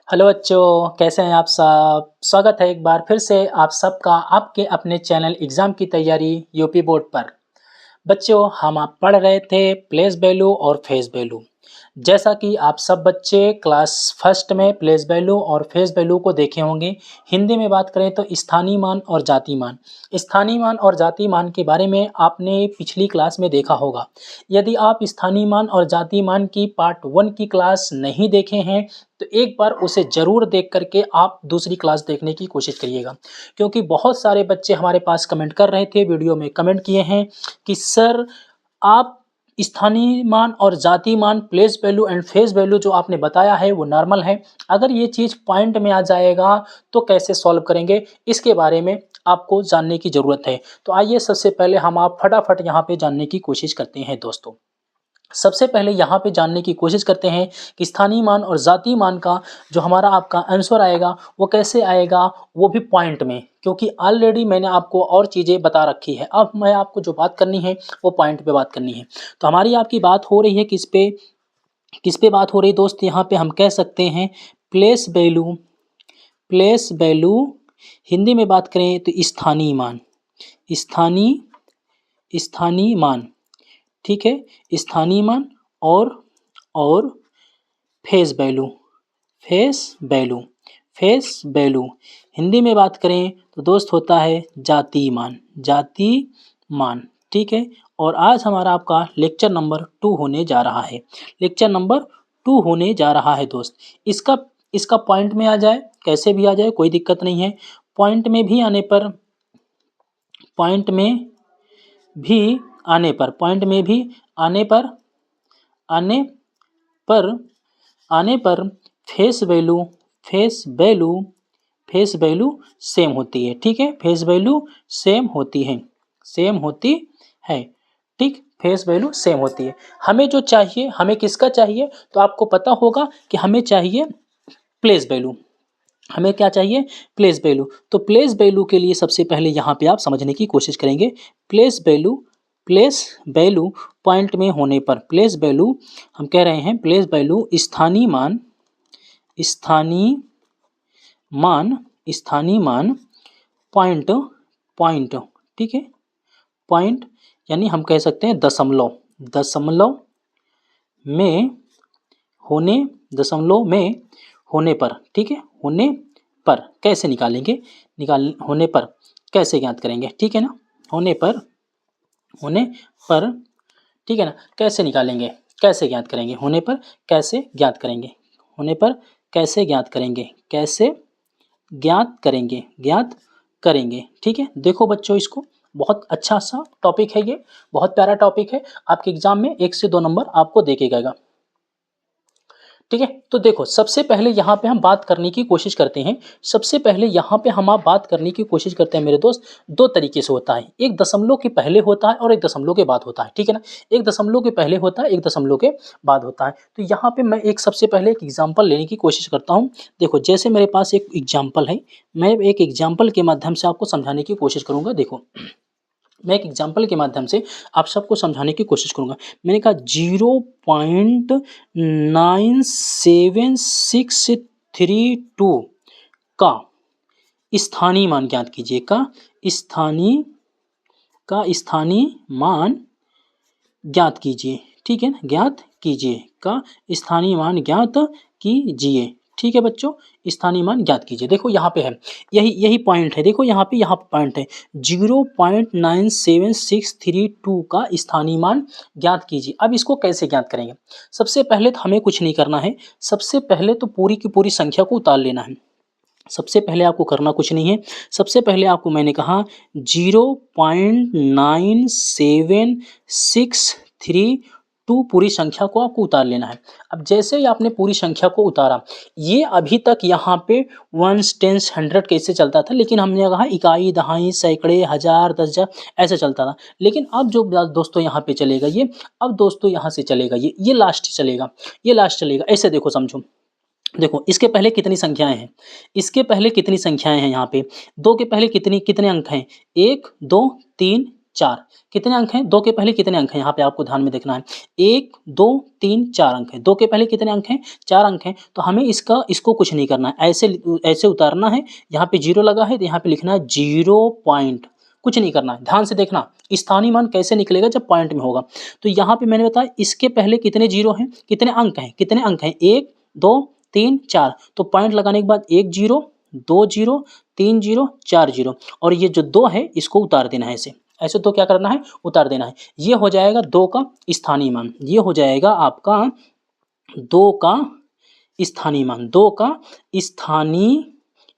Hello बच्चों, कैसे हैं आप सब? स्वागत है एक बार फिर से आप सबका आपके अपने चैनल एग्ज़ाम की तैयारी यूपी बोर्ड पर। बच्चों, हम आप पढ़ रहे थे प्लेस वैल्यू और फेस वैल्यू। जैसा कि आप सब बच्चे क्लास फर्स्ट में प्लेस वैल्यू और फेस वैल्यू को देखे होंगे। हिंदी में बात करें तो स्थानीय मान और जातीय मान। स्थानीय मान और जातीय मान के बारे में आपने पिछली क्लास में देखा होगा। यदि आप स्थानीय मान और जातीय मान की पार्ट 1 की क्लास नहीं देखे हैं तो एक बार उसे ज़रूर देख करके आप दूसरी क्लास देखने की कोशिश करिएगा। क्योंकि बहुत सारे बच्चे हमारे पास कमेंट कर रहे थे, वीडियो में कमेंट किए हैं कि सर आप स्थानीय मान और जातीय मान, place value and face value जो आपने बताया है वो नॉर्मल है। अगर ये चीज़ पॉइंट में आ जाएगा तो कैसे सॉल्व करेंगे, इसके बारे में आपको जानने की ज़रूरत है। तो आइए सबसे पहले हम आप फटाफट यहाँ पे जानने की कोशिश करते हैं दोस्तों। सबसे पहले यहाँ पे जानने की कोशिश करते हैं कि स्थानीय मान और जातीय मान का जो हमारा आपका आंसर आएगा वो कैसे आएगा, वो भी पॉइंट में। क्योंकि ऑलरेडी मैंने आपको और चीज़ें बता रखी है, अब मैं आपको जो बात करनी है वो पॉइंट पे बात करनी है। तो हमारी आपकी बात हो रही है किस पे बात हो रही है दोस्त? यहाँ पे हम कह सकते हैं place value. Place value Hindi में बात करें तो स्थानीय मान। स्थानीय स्थानीय मान, ठीक है। स्थानीय मान और face value. Face value face value Hindi में बात करें तो दोस्त होता है जातीय मान। जातीय मान, ठीक है। और आज हमारा आपका लेक्चर नंबर 2 होने जा रहा है। लेक्चर नंबर 2 होने जा रहा है दोस्त। इसका इसका पॉइंट में आ जाए, कैसे भी आ जाए कोई दिक्कत नहीं है। पॉइंट में भी आने पर पॉइंट में भी आने पर पॉइंट में भी आने पर आने पर आने पर face value face value face value same होती है, ठीक है। फेस वैल्यू सेम होती है, सेम होती है, ठीक। फेस वैल्यू सेम होती है। हमें जो चाहिए, हमें किसका चाहिए? तो आपको पता होगा कि हमें चाहिए प्लेस वैल्यू। हमें क्या चाहिए? Place value. तो प्लेस वैल्यू के लिए सबसे पहले यहाँ पे आप समझने की कोशिश करेंगे। प्लेस वैल्यू पॉइंट में होने पर प्लेस वैल्यू हम कह रहे हैं प्लेस वैल्यू स्थानीय मान स्थानीय मान स्थानीय मान पॉइंट पॉइंट, ठीक है। पॉइंट यानी हम कह सकते हैं दशमलव। दशमलव में होने दशमलव में होने पर, ठीक है। होने पर कैसे निकालेंगे? होने पर कैसे ज्ञात करेंगे, ठीक है ना। होने पर ठीक है ना। कैसे निकालेंगे, कैसे ज्ञात करेंगे? होने पर कैसे ज्ञात करेंगे? होने पर कैसे ज्ञात करेंगे? कैसे ज्ञात करेंगे, ठीक है। देखो बच्चों, इसको बहुत अच्छा सा टॉपिक है, ये बहुत प्यारा टॉपिक है। आपके एग्जाम में 1 से 2 नंबर आपको देके गएगा, ठीक है। तो देखो, सबसे पहले यहाँ पे हम बात करने की कोशिश करते हैं। सबसे पहले यहाँ पे हम आप बात करने की कोशिश करते हैं मेरे दोस्त। 2 तरीके से होता है, एक दशमलव के पहले होता है और एक दशमलव के बाद होता है, ठीक है ना। एक दशमलव के पहले होता है, एक दशमलव के बाद होता है। तो यहाँ पे मैं एक सबसे पहले एक एग्जाम्पल लेने की कोशिश करता हूँ। देखो, जैसे मेरे पास एक एग्जाम्पल है, मैं एक एग्जाम्पल के माध्यम से आपको समझाने की कोशिश करूँगा। देखो, मैं एक एग्जाम्पल के माध्यम से आप सबको समझाने की कोशिश करूँगा। मैंने कहा 0.97632 का स्थानीय मान ज्ञात कीजिए। स्थानीय मान ज्ञात कीजिए, ठीक है ना। ज्ञात कीजिए का स्थानीय मान ज्ञात कीजिए, ठीक है बच्चों। स्थानीय मान ज्ञात कीजिए। देखो यहाँ पे है, यही पॉइंट है। देखो यहाँ पे पॉइंट है 0.97632 का स्थानीय मान ज्ञात कीजिए। अब इसको कैसे ज्ञात करेंगे? सबसे पहले तो हमें कुछ नहीं करना है। सबसे पहले तो पूरी की पूरी संख्या को उतार लेना है। सबसे पहले आपको करना कुछ नहीं है। सबसे पहले आपको मैंने कहा 0.97632 पूरी संख्या को आपको उतार लेना है। अब जैसे ही आपने पूरी संख्या को उतारा, ये अभी तक यहाँ पे वंस, टेंस, 100 कैसे चलता था, लेकिन हमने कहा इकाई, दहाई, सैकड़े, हज़ार, 10,000 ऐसे चलता था। लेकिन अब जो दोस्तों यहाँ पे चलेगा ये, अब दोस्तों यहाँ से चलेगा ये लास्ट चलेगा, ये लास्ट चलेगा। ऐसे देखो, समझो। देखो, इसके पहले कितनी संख्याएं हैं? इसके पहले कितनी संख्याएं हैं यहाँ पे? 2 के पहले कितने अंक हैं? 1 2 3 4 कितने अंक हैं? 2 के पहले कितने अंक हैं? यहाँ पे आपको ध्यान में देखना है। 1, 2, 3, 4 अंक हैं। 2 के पहले कितने अंक हैं? 4 अंक हैं। तो हमें इसको कुछ नहीं करना है, ऐसे उतारना है। यहाँ पे 0 लगा है तो यहाँ पे लिखना है 0 पॉइंट, कुछ नहीं करना है। ध्यान से देखना स्थानीय मान कैसे निकलेगा जब पॉइंट में होगा। तो यहाँ पे मैंने बताया इसके पहले कितने 0 हैं, कितने अंक हैं? कितने अंक हैं? 1, 2, 3, 4। तो पॉइंट लगाने के बाद 1 0, 2 0, 3 0, 4 0 और ये जो 2 है इसको उतार देना है ऐसे। ऐसे तो क्या करना है? उतार देना है। ये हो जाएगा 2 का स्थानीय मान। ये हो जाएगा आपका 2 का स्थानीय मान। 2 का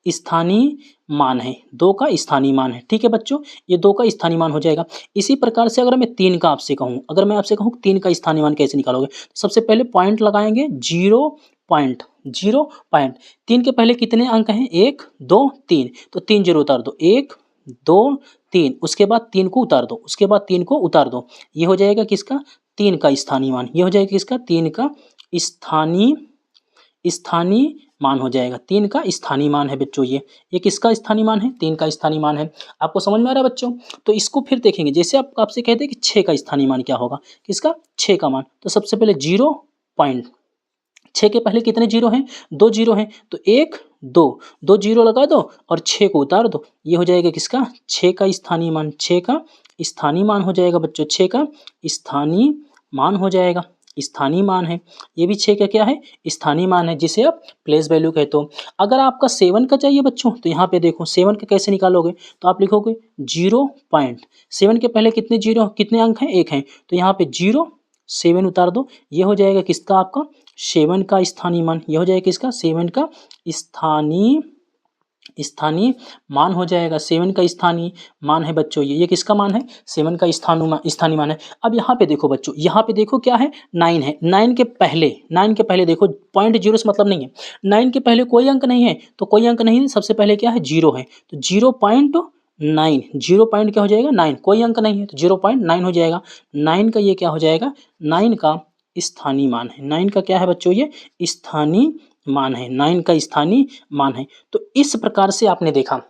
स्थानीय मान है। 2 का स्थानीय मान है। ठीक है बच्चों, ये 2 का स्थानीय मान हो जाएगा। इसी प्रकार से अगर मैं 3 का आपसे कहूँ, अगर मैं आपसे कहूँ 3 का स्थानीय मान कैसे निकालोगे? तो सबसे पहले पॉइंट लगाएंगे 0 पॉइंट, 0 पॉइंट। 3 के पहले कितने अंक हैं? 1, 2, 3। तो 3 0 उतार दो, 1, 2, 3। उसके बाद 3 को उतार दो, उसके बाद 3 को उतार दो। ये हो जाएगा किसका? 3 का स्थानीय मान। ये हो जाएगा किसका? 3 का स्थानीय मान हो जाएगा। 3 का स्थानीय मान है बच्चों। ये किसका स्थानीय मान है? 3 का स्थानीय मान है। आपको समझ में आ रहा है बच्चों? तो इसको फिर देखेंगे। जैसे आपसे कहते हैं कि 6 का स्थानीय मान क्या होगा? किसका? 6 का मान। तो सबसे पहले 0 पॉइंट। 6 के पहले कितने 0 हैं? 2 0 हैं। तो 1, 2, 2 0 लगा दो और 6 को उतार दो। ये हो जाएगा किसका? 6 का स्थानीय मान। 6 का स्थानीय मान हो जाएगा बच्चों। 6 का स्थानीय मान हो जाएगा। स्थानीय मान है। ये भी 6 का क्या है? स्थानीय मान है, जिसे आप प्लेस वैल्यू कहते हो। अगर आपका 7 का चाहिए बच्चों, तो यहाँ पे देखो 7 का कैसे निकालोगे? तो आप लिखोगे 0 पॉइंट। 7 के पहले कितने 0, कितने अंक हैं? 1 हैं। तो यहाँ पे 0 7 उतार दो। ये हो जाएगा किसका? आपका 7 का स्थानीय मान। ये हो जाएगा किसका? 7 का स्थानीय मान हो जाएगा। 7 का स्थानीय मान है बच्चों। ये किसका मान है? 7 का स्थानीय मान है। अब यहाँ पे देखो बच्चों, यहाँ पे देखो क्या है? 9 है। 9 के पहले देखो पॉइंट 0 से मतलब नहीं है। 9 के पहले कोई अंक नहीं है, तो कोई अंक नहीं है, सबसे पहले क्या है? 0 है। तो 0.9, 0 पॉइंट क्या हो जाएगा? 9। कोई अंक नहीं है तो 0.9 हो जाएगा। 9 का ये क्या हो जाएगा? 9 का स्थानीय मान है। 9 का क्या है बच्चों? ये स्थानीय मान है। 9 का स्थानीय मान है। तो इस प्रकार से आपने देखा,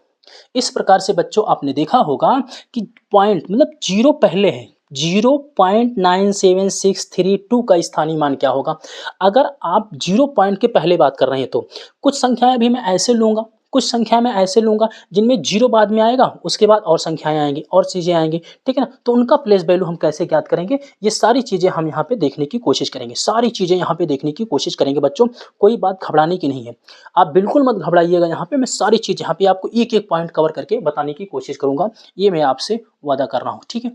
इस प्रकार से बच्चों आपने देखा होगा कि पॉइंट मतलब 0 पहले है। 0.97632 का स्थानीय मान क्या होगा? अगर आप 0 पॉइंट के पहले बात कर रहे हैं तो कुछ संख्याएं भी मैं ऐसे लूँगा, कुछ संख्या मैं ऐसे लूँगा जिनमें 0 बाद में आएगा, उसके बाद और संख्याएं आएंगी और चीज़ें आएंगी। ठीक है ना? तो उनका प्लेस वैल्यू हम कैसे ज्ञात करेंगे? ये सारी चीज़ें हम यहाँ पे देखने की कोशिश करेंगे। सारी चीज़ें यहाँ पे देखने की कोशिश करेंगे बच्चों। कोई बात घबराने की नहीं है। आप बिल्कुल मत घबराइएगा। यहाँ पे मैं सारी चीज़ यहाँ पे आपको एक-एक पॉइंट कवर करके बताने की कोशिश करूँगा। ये मैं आपसे वादा कर रहा हूँ। ठीक है?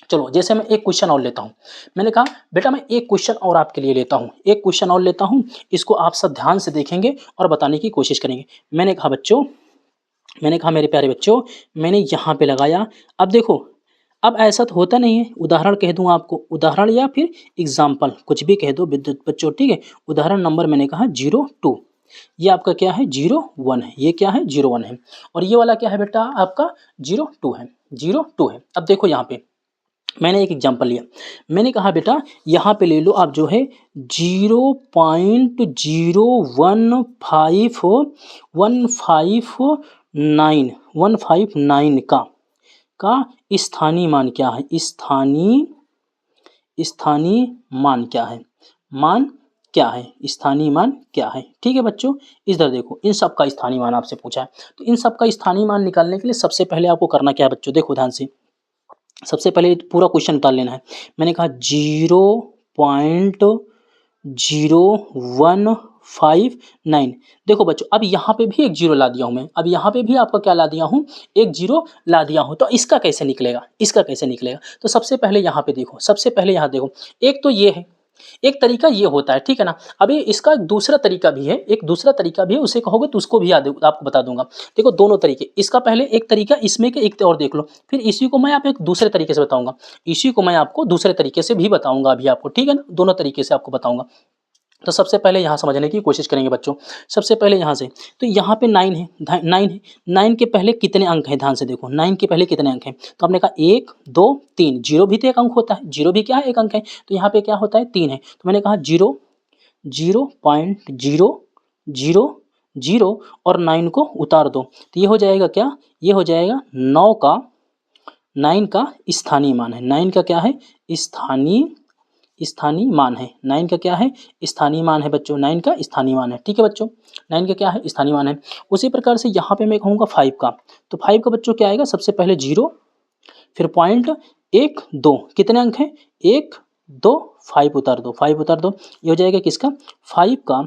चलो, जैसे मैं एक क्वेश्चन और लेता हूँ। मैंने कहा बेटा मैं एक क्वेश्चन और आपके लिए लेता हूँ, एक क्वेश्चन और लेता हूँ। इसको आप सब ध्यान से देखेंगे और बताने की कोशिश करेंगे। मैंने कहा मेरे प्यारे बच्चों, मैंने यहाँ पे लगाया। अब देखो, अब ऐसा तो होता नहीं है, उदाहरण कह दूँ आपको, उदाहरण या फिर एग्जाम्पल कुछ भी कह दो विद्युत बच्चों। ठीक है? उदाहरण नंबर मैंने कहा 02। ये आपका क्या है? 01 है। ये क्या है? 01 है। और ये वाला क्या है बेटा? आपका 02 है। 02 है। अब देखो यहाँ पे मैंने एक एग्जांपल लिया। मैंने कहा बेटा यहाँ पे ले लो आप जो है 0.0159 का स्थानीय मान क्या है? स्थानीय मान क्या है? स्थानीय मान क्या है? ठीक है बच्चों, इधर देखो, इन सब का स्थानीय मान आपसे पूछा है। तो इन सब का स्थानीय मान निकालने के लिए सबसे पहले आपको करना क्या है बच्चों? देखो ध्यान से, सबसे पहले पूरा क्वेश्चन उतार लेना है। मैंने कहा 0.0159। देखो बच्चों, अब यहाँ पे भी एक 0 ला दिया हूँ मैं। अब यहाँ पे भी आपका क्या ला दिया हूँ? एक 0 ला दिया हूँ। तो इसका कैसे निकलेगा? तो सबसे पहले यहाँ पे देखो, एक तो ये है, एक तरीका ये होता है। ठीक है ना? अभी इसका एक दूसरा तरीका भी है, उसे कहोगे तो उसको भी आपको बता दूंगा। देखो दोनों तरीके, इसका पहले एक तरीका, इसमें के एक और देख लो, फिर इसी को मैं आप एक दूसरे तरीके से बताऊंगा, इसी को मैं आपको दूसरे तरीके से भी बताऊंगा अभी आपको। ठीक है ना? दोनों तरीके से आपको बताऊंगा। तो सबसे पहले यहाँ समझने की कोशिश करेंगे बच्चों। सबसे पहले यहाँ से, तो यहाँ पे 9 है, 9 है। 9 के पहले कितने अंक हैं? ध्यान से देखो, 9 के पहले कितने अंक हैं? तो आपने कहा 1, 2, 3। 0 भी तो एक अंक होता है, 0 भी क्या है? एक अंक है। तो यहाँ पे क्या होता है? 3 है। तो मैंने कहा 0.000 और 9 को उतार दो। तो ये हो जाएगा क्या? ये हो जाएगा 9 का 9 का स्थानीय मान है। 9 का क्या है? स्थानीय मान है। 9 का क्या है? स्थानीय मान है बच्चों। 9 का स्थानीय मान है। ठीक है बच्चों, 9 का क्या है? स्थानीय मान है। उसी प्रकार से यहाँ पे मैं कहूँगा 5 का, तो 5 का बच्चों क्या आएगा? सबसे पहले 0, फिर पॉइंट 1 2, कितने अंक हैं? 1 2, 5 उतार दो, 5 उतार दो, ये हो जाएगा किसका? 5 का,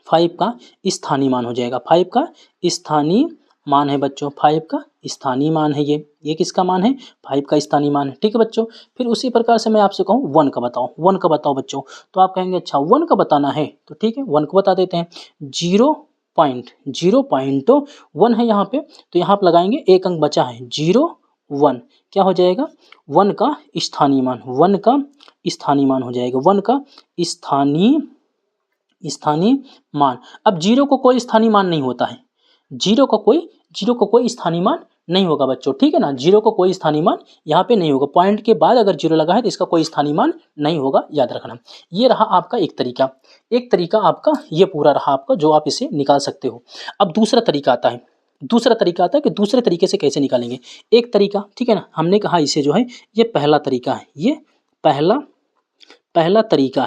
5 का स्थानीय मान हो जाएगा। 5 का स्थानीय मान है बच्चों, 5 का स्थानीय मान है ये किसका मान है? 5 का स्थानीय मान है। ठीक है बच्चों, फिर उसी प्रकार से मैं आपसे कहूँ 1 का बताओ, 1 का बताओ बच्चों, तो आप कहेंगे अच्छा 1 का बताना है, तो ठीक है 1 को बता देते हैं। 0.1 है यहाँ पे, तो यहाँ पे लगाएंगे, एक अंक बचा है, 0 1, क्या हो जाएगा? 1 का स्थानीय मान, 1 का स्थानीय मान हो जाएगा, 1 का स्थानीय मान। अब 0 को कोई स्थानीय मान नहीं होता है, 0 को कोई स्थानीय मान नहीं होगा बच्चों, ठीक है ना। 0 को कोई स्थानीय मान यहाँ पे नहीं होगा, पॉइंट के बाद अगर 0 लगा है तो इसका कोई स्थानीय मान नहीं होगा, याद रखना। ये रहा आपका एक तरीका आपका ये पूरा रहा आपका, जो आप इसे निकाल सकते हो। अब दूसरा तरीका आता है कि दूसरे तरीके से कैसे निकालेंगे। एक तरीका, ठीक है ना, हमने कहा इसे जो है ये पहला तरीका है, ये पहला तरीका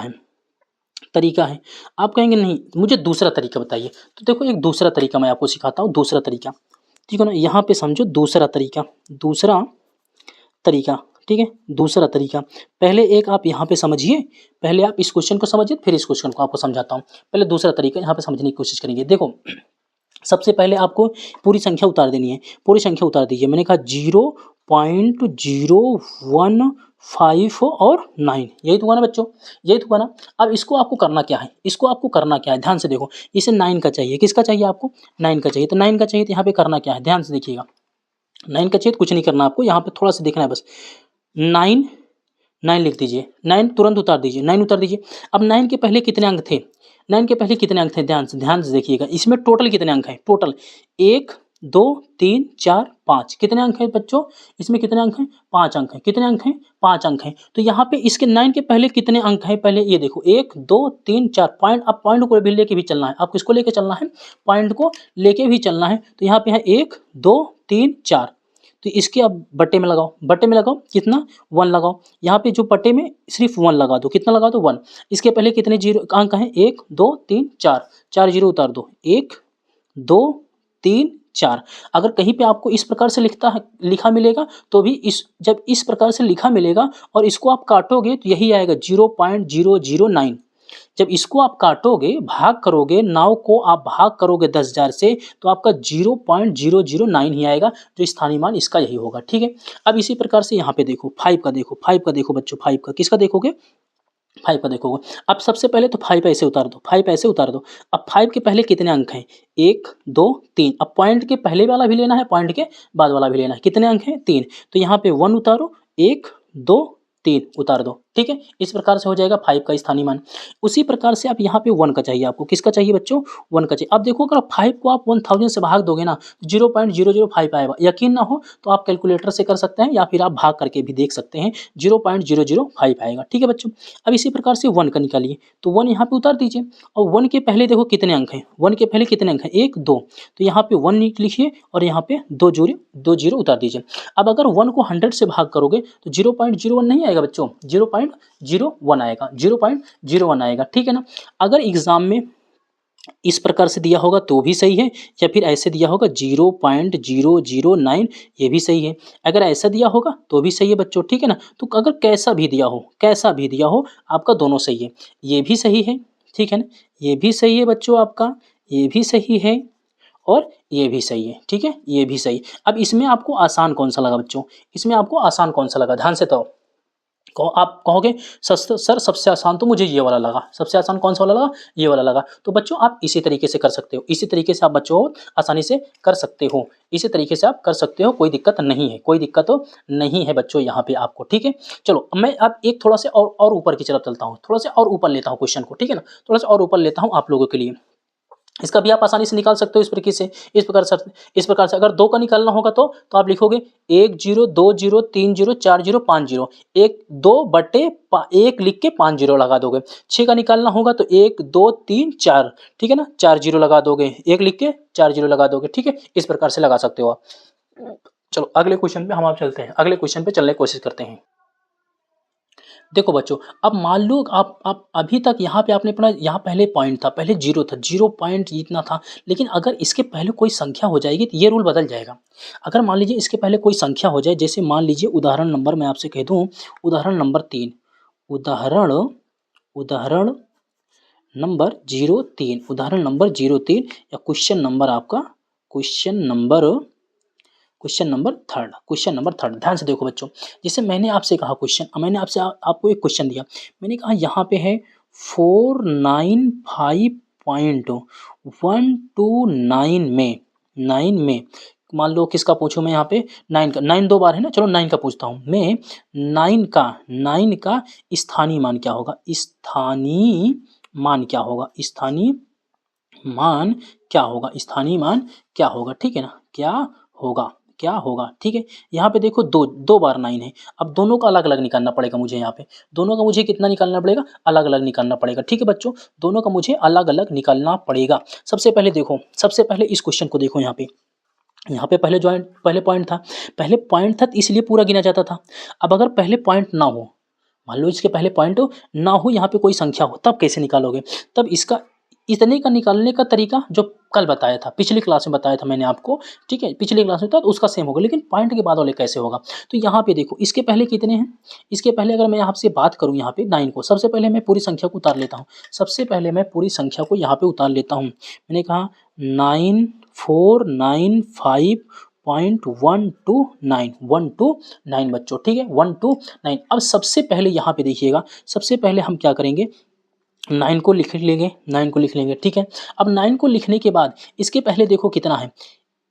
है। आप कहेंगे नहीं मुझे दूसरा तरीका बताइए, तो देखो एक दूसरा तरीका मैं आपको सिखाता हूँ, दूसरा तरीका, ठीक है ना। यहाँ पे समझो दूसरा तरीका, ठीक है, दूसरा तरीका। पहले एक आप यहाँ पे समझिए, पहले आप इस क्वेश्चन को समझिए, फिर इस क्वेश्चन को आपको समझाता हूँ। पहले दूसरा तरीका यहाँ पे समझने की कोशिश करेंगे। देखो सबसे पहले आपको पूरी संख्या उतार देनी है, पूरी संख्या उतार दीजिए। मैंने कहा 0.015 और 9, यही तो हुआ ना बच्चों, यही तो हुआ ना। अब इसको आपको करना क्या है, ध्यान से देखो, इसे 9 का चाहिए, किसका चाहिए आपको? 9 का चाहिए, तो 9 का चाहिए, तो यहाँ पे करना क्या है, ध्यान से देखिएगा। 9 का चाहिए तो कुछ नहीं करना आपको, यहाँ पे थोड़ा सा देखना है बस। 9 लिख दीजिए, 9 तुरंत उतार दीजिए, 9 उतार दीजिए। अब 9 के पहले कितने अंक थे? 9 के पहले कितने अंक थे? ध्यान से देखिएगा, इसमें टोटल कितने अंक हैं? टोटल 1 2 3 4 5, कितने अंक हैं बच्चों? इसमें कितने अंक हैं? 5 अंक हैं। कितने अंक हैं? 5 अंक हैं। तो यहाँ पे इसके 9 के पहले कितने अंक हैं? पहले ये देखो 1 2 3 4 पॉइंट, अब पॉइंट को भी लेके भी चलना है, आप किसको लेके चलना है? पॉइंट को लेके भी चलना है। तो यहाँ पे है 1 2 3 4, तो इसके अब बट्टे में लगाओ, कितना? 1 लगाओ। यहाँ पे जो बट्टे में सिर्फ 1 लगा दो, कितना लगा दो? 1। इसके पहले कितने जीरो अंक हैं? 1 2 3 4, 4 जीरो उतार दो, 1 2 3 4। अगर कहीं पे आपको इस प्रकार से लिखा मिलेगा, तो भी जब इस प्रकार से लिखा मिलेगा और इसको आप काटोगे तो यही आएगा 0.009। जब इसको आप काटोगे, भाग करोगे, 9 को आप भाग करोगे 10,000 से, तो आपका 0.009 ही आएगा, जो स्थानीय मान इसका यही होगा, ठीक है। अब इसी प्रकार से यहाँ पे देखो 5 का देखो बच्चों, 5 का किसका देखोगे? 5 का देखोगे। अब सबसे पहले तो 5 ऐसे उतार दो, 5 ऐसे उतार दो। अब 5 के पहले कितने अंक हैं? 1 2 3। अब पॉइंट के पहले वाला भी लेना है, पॉइंट के बाद वाला भी लेना है। कितने अंक हैं? 3। तो यहाँ पे 1 उतारो, 1 2 3 उतार दो, ठीक है। इस प्रकार से हो जाएगा 5 का स्थानीय मान। उसी प्रकार से आप यहाँ पे 1 का चाहिए आपको, किसका चाहिए बच्चों? 1 का चाहिए। अब देखो अगर 5 को आप 1000 से भाग दोगे ना, 0.005 आएगा। यकीन ना हो तो आप कैलकुलेटर से कर सकते हैं, या फिर आप भाग करके भी देख सकते हैं, 0.005 आएगा, ठीक है बच्चों। अब इसी प्रकार से 1 का निकालिए, तो 1 यहाँ पे उतार दीजिए। और 1 के पहले देखो कितने अंक हैं, 1 के पहले कितने अंक हैं? 1 2, तो यहाँ पे 1 लिखिए और यहाँ पे 2 जीरो उतार दीजिए। अब अगर 1 को 100 से भाग करोगे तो 0.01 नहीं आएगा बच्चों, 0.01 आएगा, 0.01 आएगा, ठीक है ना। अगर एग्जाम में इस प्रकार से दिया होगा तो भी सही है, या फिर ऐसे दिया होगा 0.009, ये भी सही है। अगर ऐसा दिया होगा तो भी सही है बच्चों, ठीक है ना। तो अगर कैसा भी दिया हो आपका दोनों सही है, ये भी सही है, ठीक है ना, ये भी सही है बच्चों आपका, ये भी सही है और ये भी सही है, ठीक है, ये भी सही। अब इसमें आपको आसान कौन सा लगा बच्चों? इसमें आपको आसान कौन सा लगा? ध्यान से तो आप कहोगे सर सबसे आसान तो मुझे ये वाला लगा। सबसे आसान कौन सा वाला लगा? ये वाला लगा। तो बच्चों आप इसी तरीके से कर सकते हो, इसी तरीके से आप बच्चों आसानी से कर सकते हो, इसी तरीके से आप कर सकते हो, कोई दिक्कत नहीं है, कोई दिक्कत तो नहीं है बच्चों यहाँ पे आपको, ठीक है। चलो अब मैं अब एक थोड़ा सा और ऊपर की तरफ चलता हूँ, थोड़ा सा और ऊपर लेता हूँ क्वेश्चन को, ठीक है ना, थोड़ा सा और ऊपर लेता हूँ आप लोगों के लिए। इसका भी आप आसानी से निकाल सकते हो इस प्रकार से अगर 2 का निकालना होगा तो आप लिखोगे 1 0 2 0 3 0 4 0 5 0, 1 2 बटे 1 लिख के 5 0 लगा दोगे। 6 का निकालना होगा तो 1 2 3 4, ठीक है ना, 4 0 लगा दोगे, 1 लिख के 4 0 लगा दोगे, ठीक है। इस प्रकार से लगा सकते हो आप। चलो अगले क्वेश्चन पे हम आप चलते हैं, अगले क्वेश्चन पे चलने की कोशिश करते हैं। देखो बच्चों, अब मान लो आप अभी तक यहाँ पे आपने पढ़ा, यहाँ पहले पॉइंट था, पहले 0 था, 0 पॉइंट इतना था, लेकिन अगर इसके पहले कोई संख्या हो जाएगी तो ये रूल बदल जाएगा। अगर मान लीजिए इसके पहले कोई संख्या हो जाए, जैसे मान लीजिए उदाहरण नंबर मैं आपसे कह दूँ, उदाहरण नंबर 3, उदाहरण उदाहरण नंबर 03, उदाहरण नंबर 03 या क्वेश्चन नंबर आपका question number question number third. ध्यान से देखो बच्चों, जैसे मैंने आपसे कहा क्वेश्चन, मैंने आपसे आपको एक क्वेश्चन दिया, मैंने कहा यहाँ पे है 495.129 में 9 में मान लो किसका पूछूं मैं यहाँ पे 9 का, 9 दो बार है ना, चलो 9 का पूछता हूँ मैं। 9 का स्थानीय मान क्या होगा, स्थानीय मान क्या होगा, स्थानीय मान क्या होगा, स्थानीय मान क्या होगा, ठीक है ना, क्या होगा, ठीक है। यहाँ पे देखो दो बार 9 है, अब दोनों का अलग अलग निकालना पड़ेगा मुझे, यहाँ पे दोनों का मुझे कितना निकालना पड़ेगा, अलग अलग निकालना पड़ेगा, ठीक है बच्चों, दोनों का मुझे अलग अलग निकालना पड़ेगा। सबसे पहले देखो, सबसे पहले इस क्वेश्चन को देखो, यहाँ पे पहले पॉइंट था तो इसलिए पूरा गिना जाता था। अब अगर पहले पॉइंट ना हो, मान लो इसके पहले पॉइंट ना हो, यहाँ पे कोई संख्या हो, तब कैसे निकालोगे, तब इसका इतने का निकालने का तरीका जो कल बताया था, पिछली क्लास में बताया था मैंने आपको, ठीक है, पिछली क्लास में था तो उसका सेम होगा, लेकिन पॉइंट के बाद वाले कैसे होगा। तो यहाँ पे देखो, इसके पहले कितने हैं, इसके पहले अगर मैं आपसे बात करूँ यहाँ पे 9 को, सबसे पहले मैं पूरी संख्या को उतार लेता हूँ, सबसे पहले मैं पूरी संख्या को यहाँ पे उतार लेता हूँ। मैंने कहा 9495.129 बच्चों, ठीक है, 129। अब सबसे पहले यहाँ पे देखिएगा, सबसे पहले हम क्या करेंगे, 9 को लिख लेंगे, 9 को लिख लेंगे, ठीक है। अब 9 को लिखने के बाद इसके पहले देखो कितना है,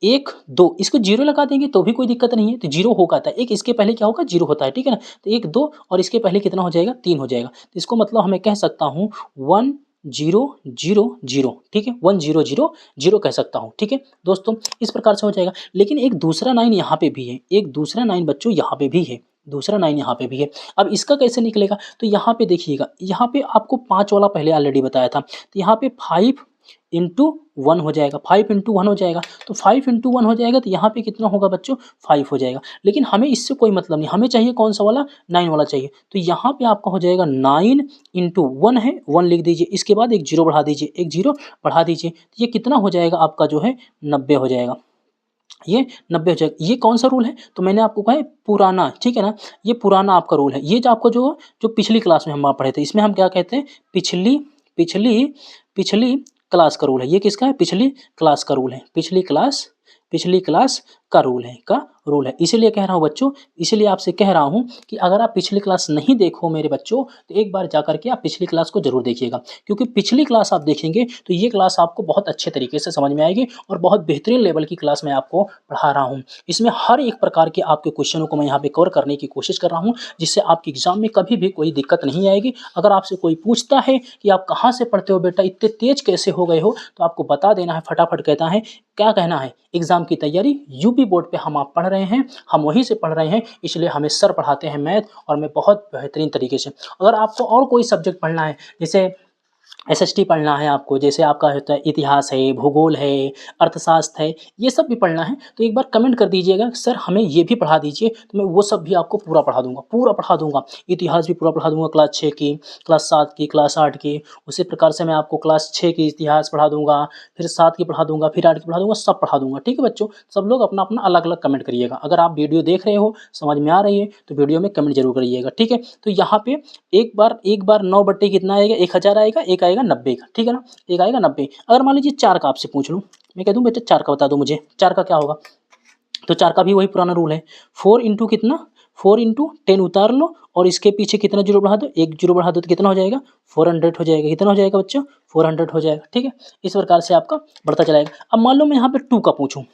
1 2, इसको 0 लगा देंगे तो भी कोई दिक्कत नहीं है, तो 0 होगा था, एक इसके पहले क्या होगा, 0 होता है, ठीक है ना, तो 1 2 और इसके पहले कितना हो जाएगा, 3 हो जाएगा, तो इसको मतलब हमें कह सकता हूँ 1000, ठीक है, 1000 कह सकता हूँ, ठीक है दोस्तों, इस प्रकार से हो जाएगा। लेकिन एक दूसरा 9 यहाँ पे भी है, एक दूसरा 9 बच्चों यहाँ पे भी है, दूसरा 9 यहाँ पे भी है। अब इसका कैसे निकलेगा, तो यहाँ पे देखिएगा, यहाँ पे आपको 5 वाला पहले ऑलरेडी बताया था, तो यहाँ पे 5 इंटू 1 हो जाएगा, 5 इंटू 1 हो जाएगा, तो 5 इंटू 1 हो जाएगा, तो यहाँ पे कितना होगा बच्चों, 5 हो जाएगा। लेकिन हमें इससे कोई मतलब नहीं, हमें चाहिए कौन सा वाला, 9 वाला चाहिए, तो यहाँ पे आपका हो जाएगा 9 इंटू 1 है, 1 लिख दीजिए, इसके बाद एक जीरो बढ़ा दीजिए, एक जीरो बढ़ा दीजिए, तो ये कितना हो जाएगा आपका जो है 90 हो जाएगा, ये 90 हो जाएगा। ये कौन सा रूल है, तो मैंने आपको कहा है पुराना, ठीक है ना, ये पुराना आपका रूल है, ये जो आपका जो पिछली क्लास में हम पढ़े थे, इसमें हम क्या कहते हैं, पिछली पिछली पिछली क्लास का रूल है, ये किसका है, पिछली क्लास का रूल है, पिछली क्लास का रूल है, इसीलिए कह रहा हूँ बच्चों, इसीलिए आपसे कह रहा हूँ कि अगर आप पिछली क्लास नहीं देखो मेरे बच्चों, तो एक बार जा करके आप पिछली क्लास को जरूर देखिएगा, क्योंकि पिछली क्लास आप देखेंगे तो ये क्लास आपको बहुत अच्छे तरीके से समझ में आएगी, और बहुत बेहतरीन लेवल की क्लास मैं आपको पढ़ा रहा हूँ। इसमें हर एक प्रकार के आपके क्वेश्चनों को मैं यहाँ पे कवर करने की कोशिश कर रहा हूँ, जिससे आपके एग्जाम में कभी भी कोई दिक्कत नहीं आएगी। अगर आपसे कोई पूछता है कि आप कहाँ से पढ़ते हो बेटा, इतने तेज कैसे हो गए हो, तो आपको बता देना है, फटाफट कहता है, क्या कहना है, एग्जाम की तैयारी यूपी बोर्ड पे हम आप पढ़ रहे हैं, हम वहीं से पढ़ रहे हैं, इसलिए हमें सर पढ़ाते हैं मैथ, और मैं बहुत बेहतरीन तरीके से। अगर आपको और कोई सब्जेक्ट पढ़ना है, जैसे एसएसटी पढ़ना है आपको, जैसे आपका होता है इतिहास है, भूगोल है, अर्थशास्त्र है, ये सब भी पढ़ना है, तो एक बार कमेंट कर दीजिएगा, सर हमें ये भी पढ़ा दीजिए, तो मैं वो सब भी आपको पूरा पढ़ा दूंगा, इतिहास भी पूरा पढ़ा दूंगा, क्लास 6 की, क्लास 7 की, क्लास 8 की, उसी प्रकार से मैं आपको क्लास 6 की इतिहास पढ़ा दूंगा, फिर 7 की पढ़ा दूंगा, फिर 8 की पढ़ा दूंगा, सब पढ़ा दूंगा, ठीक है बच्चों। सब लोग अपना अपना अलग अलग कमेंट करिएगा, अगर आप वीडियो देख रहे हो, समझ में आ रही है, तो वीडियो में कमेंट जरूर करिएगा, ठीक है। तो यहाँ पे एक बार 9 बट्टे कितना आएगा, 1000 आएगा, एक आएगा 90 का, ठीक है ना, एक आएगा 90। अगर मान लीजिए 4 का आपसे पूछ लूँ, मैं कह दूँ बेटा 4 का बता दो मुझे, 4 का क्या होगा, तो 4 का भी वही पुराना रूल है, 4 इंटू कितना, 4 इंटू 10 उतार लो, और इसके पीछे कितना जीरो बढ़ा दो, एक जीरो बढ़ा दो, तो कितना हो जाएगा, 400 हो जाएगा, कितना हो जाएगा बच्चों, 400 हो जाएगा, ठीक है। इस प्रकार से आपका बढ़ता चलाएगा। अब मान लो मैं यहाँ पे 2 का पूछूँ,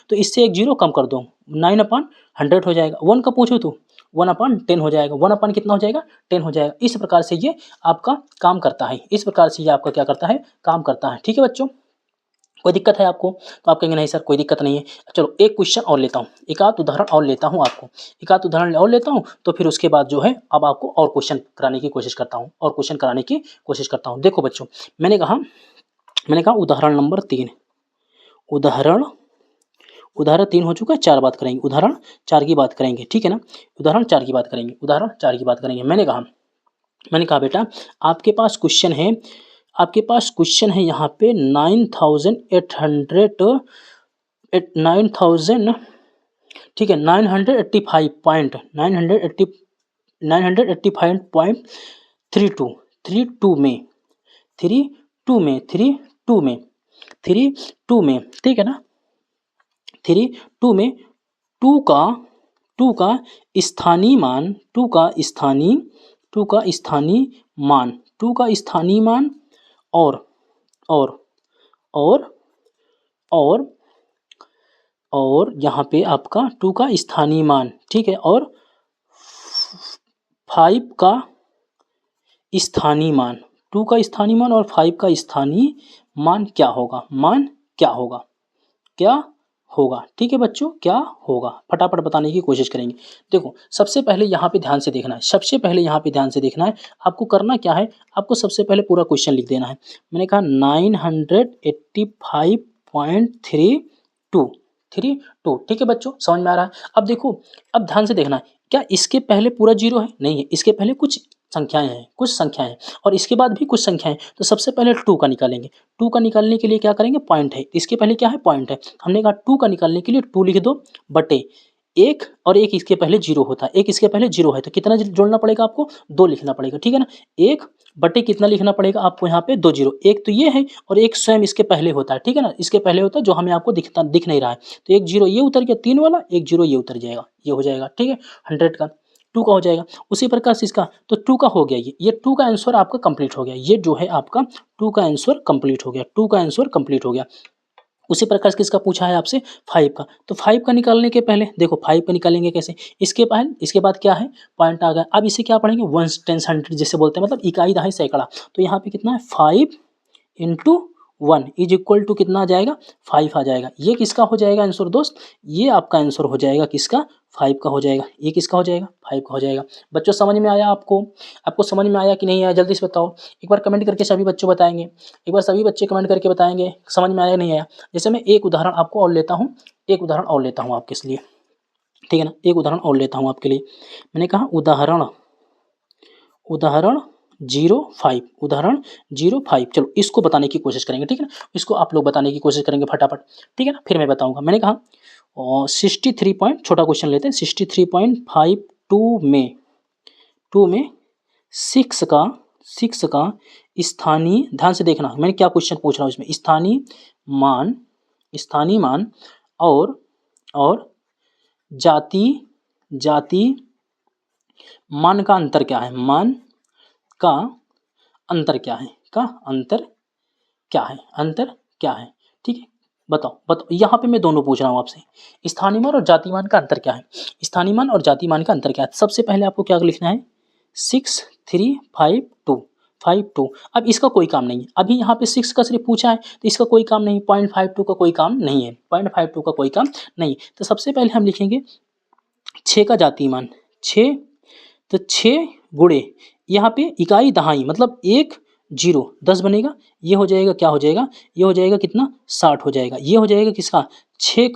तो इससे एक जीरो कम कर दो, 9/100 हो जाएगा। 1 का पूछूँ तो 1/10 हो जाएगा, 1 कितना हो जाएगा, 10 हो जाएगा। इस प्रकार से ये आपका काम करता है, इस प्रकार से ये आपका क्या करता है, काम करता है, ठीक है बच्चों। कोई दिक्कत है आपको, तो आप कहेंगे नहीं सर कोई दिक्कत नहीं है। चलो एक क्वेश्चन और लेता हूँ, एक आध उदाहरण और लेता हूँ आपको, एक आध उदाहरण और लेता हूँ, तो फिर उसके बाद जो है अब आपको और क्वेश्चन कराने की कोशिश करता हूँ, और क्वेश्चन कराने की कोशिश करता हूँ। देखो बच्चों, मैंने कहा उदाहरण नंबर 3, उदाहरण उदाहरण 3 हो चुका है, 4 बात करेंगे, उदाहरण 4 की बात करेंगे, ठीक है ना? उदाहरण 4 की बात करेंगे, उदाहरण 4 की बात करेंगे। मैंने कहा बेटा आपके पास क्वेश्चन है, यहाँ पे 9800 9000, ठीक है, 985.32 32 में, ठीक है ना, 32 में 2 का स्थानीय मान, 2 का स्थानीय मान और यहाँ पे आपका 2 का स्थानीय मान, ठीक है, और 5 का स्थानीय मान, 2 का स्थानीय मान और 5 का स्थानीय मान क्या होगा, क्या होगा, ठीक है बच्चों, क्या होगा, फटाफट बताने की कोशिश करेंगे। देखो सबसे पहले यहाँ पे ध्यान से देखना है, आपको करना क्या है, आपको सबसे पहले पूरा क्वेश्चन लिख देना है। मैंने कहा 985.32, ठीक है बच्चों, समझ में आ रहा है? अब देखो, अब ध्यान से देखना है, क्या इसके पहले पूरा जीरो है? नहीं है, इसके पहले कुछ संख्याएं हैं और इसके बाद भी कुछ संख्याएं हैं। तो सबसे पहले 2 का निकालेंगे, 2 का निकालने के लिए क्या करेंगे, पॉइंट है, इसके पहले क्या है, पॉइंट है। हमने कहा 2 का निकालने के लिए 2 लिख दो बटे 1, और 1 इसके पहले 0 होता है, 1 इसके पहले 0 है, तो कितना जोड़ना पड़ेगा आपको, 2 लिखना पड़ेगा, ठीक है ना। 1 बटे कितना लिखना पड़ेगा आपको, यहाँ पे 2 0, एक तो ये है और एक स्वयं इसके पहले होता है, ठीक है ना, इसके पहले होता है जो हमें आपको दिख नहीं रहा है। तो 1 0 ये उतर गया 3 वाला, 1 0 ये उतर जाएगा, ये हो जाएगा, ठीक है, 100 का 2 का हो जाएगा। उसी प्रकार से इसका तो 2 का हो गया, ये 2 का आंसर आपका कंप्लीट हो गया, ये जो है आपका 2 का आंसर कंप्लीट हो गया। उसी प्रकार से किसका पूछा है आपसे, 5 का। तो 5 का निकालने के पहले देखो 5 का निकालेंगे कैसे, इसके बाद क्या है, पॉइंट आ गया। अब इसे क्या पढ़ेंगे, 1 10 100 जिसे बोलते हैं, मतलब इकाई दहाई सैकड़ा। तो यहाँ पे कितना है, 5 × 1 इज इक्वल टू कितना आ जाएगा, 5 आ जाएगा। ये किसका हो जाएगा आंसर दोस्त, ये आपका आंसर हो जाएगा किसका, 5 का हो जाएगा। ये किसका हो जाएगा, 5 का हो जाएगा। बच्चों समझ में आया आपको समझ में आया कि नहीं आया, जल्दी से बताओ, एक बार कमेंट करके सभी बच्चों बताएंगे, एक बार सभी बच्चे कमेंट करके बताएंगे समझ में आया नहीं आया। जैसे मैं एक उदाहरण आपको और लेता हूँ, आपके लिए, ठीक है ना, एक उदाहरण और लेता हूँ आपके लिए। मैंने कहा उदाहरण 05, चलो इसको बताने की कोशिश करेंगे, ठीक है ना, इसको आप लोग बताने की कोशिश करेंगे फटाफट, ठीक है ना, फिर मैं बताऊंगा। मैंने कहा 63 पॉइंट, छोटा क्वेश्चन लेते हैं, 63.52 में 6 का स्थानीय, ध्यान से देखना मैंने क्या क्वेश्चन पूछ रहा हूँ इसमें, स्थानीय मान और जाति मान का अंतर क्या है, अंतर क्या है, ठीक है, बताओ। यहाँ पे मैं दोनों पूछ रहा हूँ आपसे, स्थानीय मान और जाति मान का अंतर क्या है, सबसे पहले आपको क्या लिखना है, 6352। अब इसका कोई काम नहीं है, अभी यहाँ पे 6 का सिर्फ पूछा है तो इसका कोई काम नहीं, 0.52 का कोई काम नहीं है, तो सबसे पहले हम लिखेंगे 6 का जाति मान, 6 तो 6 गुणे यहाँ पे इकाई दहाई, मतलब 1 0 10 बनेगा, ये हो जाएगा, क्या हो जाएगा, ये हो जाएगा कितना, 60 हो जाएगा। ये हो जाएगा किसका, 6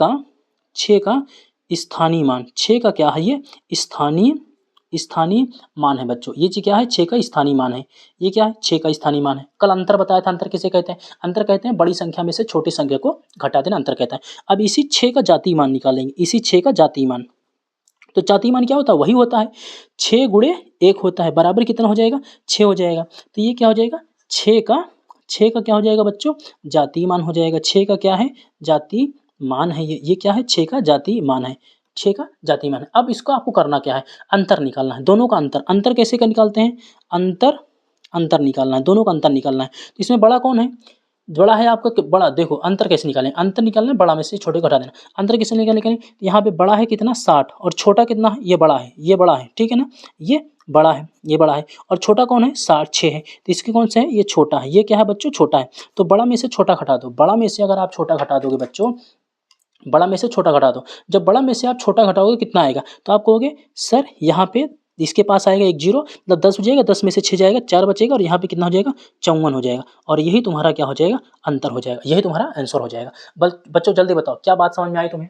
का स्थानीय मान, 6 का क्या है, ये स्थानीय मान है बच्चों, ये क्या है, 6 का स्थानीय मान है, ये क्या है, 6 का स्थानीय मान है। कल अंतर बताया था, अंतर किसे कहते हैं, अंतर कहते हैं बड़ी संख्या में से छोटी संख्या को घटा देना, अंतर कहता है। अब इसी 6 का जाति मान निकालेंगे, इसी 6 का जाति मान, तो जाति मान क्या होता है, वही होता है 6 गुणे 1 होता है, बराबर कितना हो जाएगा, 6 हो जाएगा। तो ये क्या हो जाएगा, 6 का क्या हो जाएगा बच्चों, जाति मान हो जाएगा। 6 का क्या है, जाति मान है, ये क्या है, 6 का जाति मान है, 6 का जाति मान है। अब इसको आपको करना क्या है, अंतर निकालना है, दोनों का अंतर कैसे का निकालते हैं, अंतर निकालना है, दोनों का अंतर निकालना है। तो इसमें बड़ा कौन है, बड़ा है आपका, बड़ा देखो अंतर कैसे निकालें, अंतर निकालना है, बड़ा में से छोटे को हटा देना। अंतर कैसे निकालें, यहाँ पे बड़ा है कितना 60 और छोटा कितना है, ये बड़ा है, ठीक है ना, ये बड़ा है और छोटा कौन है 6 है, तो इसके कौन से है, ये छोटा है, ये क्या है बच्चों, छोटा है। तो बड़ा में से छोटा घटा दो, बड़ा में से अगर आप छोटा घटा दोगे बच्चों, बड़ा में से छोटा घटा दो, जब बड़ा में से आप छोटा घटाओगे कितना आएगा, तो आप कहोगे सर यहाँ पे इसके पास आएगा 1 0, मतलब 10 हो जाएगा, 10 में से 6 जाएगा, 4 बचेगा और यहाँ पे कितना हो जाएगा, 54 हो जाएगा, और यही तुम्हारा क्या हो जाएगा, अंतर हो जाएगा, यही तुम्हारा आंसर हो जाएगा। बच्चों जल्दी बताओ, क्या बात समझ में आई तुम्हें,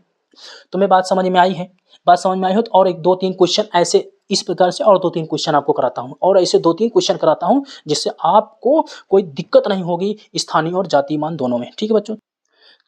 तुम्हें बात समझ में आई है? बात समझ में आई हो तो और एक 2-3 क्वेश्चन ऐसे इस प्रकार से और 2-3 क्वेश्चन आपको कराता हूँ और ऐसे 2-3 क्वेश्चन कराता हूँ जिससे आपको कोई दिक्कत नहीं होगी स्थानीय और जातीय मान दोनों में। ठीक है बच्चों?